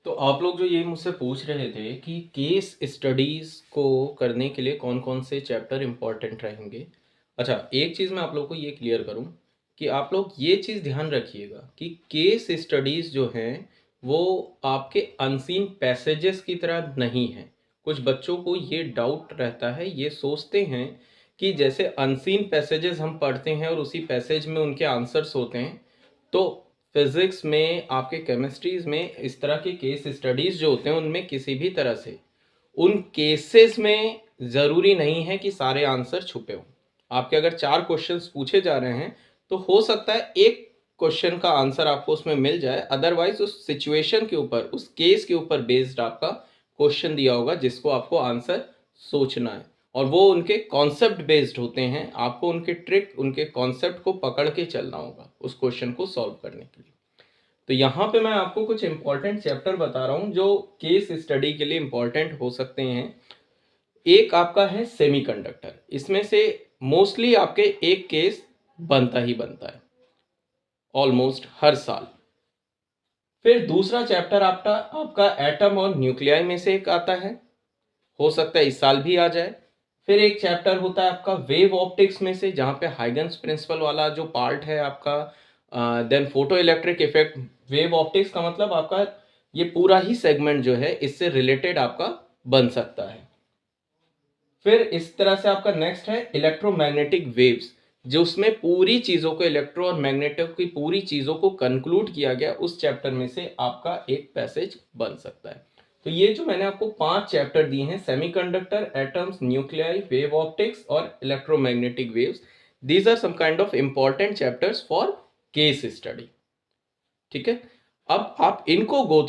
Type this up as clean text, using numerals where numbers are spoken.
तो आप लोग जो ये मुझसे पूछ रहे थे कि केस स्टडीज़ को करने के लिए कौन कौन से चैप्टर इम्पोर्टेंट रहेंगे। अच्छा, एक चीज़ मैं आप लोग को ये क्लियर करूं कि आप लोग ये चीज़ ध्यान रखिएगा कि केस स्टडीज़ जो हैं वो आपके अनसीन पैसेजेस की तरह नहीं हैं। कुछ बच्चों को ये डाउट रहता है, ये सोचते हैं कि जैसे अनसीन पैसेजेस हम पढ़ते हैं और उसी पैसेज में उनके आंसर्स होते हैं, तो फिजिक्स में आपके केमिस्ट्रीज में इस तरह के केस स्टडीज जो होते हैं उनमें किसी भी तरह से उन केसेस में ज़रूरी नहीं है कि सारे आंसर छुपे हों। आपके अगर 4 क्वेश्चंस पूछे जा रहे हैं तो हो सकता है एक क्वेश्चन का आंसर आपको उसमें मिल जाए, अदरवाइज उस सिचुएशन के ऊपर, उस केस के ऊपर बेस्ड आपका क्वेश्चन दिया होगा जिसको आपको आंसर सोचना है। और वो उनके कॉन्सेप्ट बेस्ड होते हैं, आपको उनके ट्रिक, उनके कॉन्सेप्ट को पकड़ के चलना होगा उस क्वेश्चन को सॉल्व करने के लिए। तो यहाँ पे मैं आपको कुछ इंपॉर्टेंट चैप्टर बता रहा हूँ जो केस स्टडी के लिए इंपॉर्टेंट हो सकते हैं। एक आपका है सेमीकंडक्टर, इसमें से मोस्टली आपके एक केस बनता ही बनता है ऑलमोस्ट हर साल। फिर दूसरा चैप्टर आपका आपका एटम और न्यूक्लियाई में से एक आता है, हो सकता है इस साल भी आ जाए। फिर एक चैप्टर होता है आपका वेव ऑप्टिक्स में से, जहाँ पे हाइगन्स प्रिंसिपल वाला जो पार्ट है आपका, then photo electric effect. Wave optics का मतलब आपका ये पूरा ही सेगमेंट जो है इससे रिलेटेड आपका बन सकता है। फिर इस तरह से आपका नेक्स्ट है इलेक्ट्रोमैग्नेटिक वेव्स, जो उसमें पूरी चीज़ों को, इलेक्ट्रो और मैग्नेटिक की पूरी चीज़ों को कंक्लूड किया गया, उस चैप्टर में से आपका एक पैसेज बन सकता है। तो ये जो मैंने आपको 5 चैप्टर दिए हैं, semiconductor, atoms, nuclei, wave optics और electromagnetic waves, these are some kind of important chapters for case study. ठीक है, अब आप इनको गो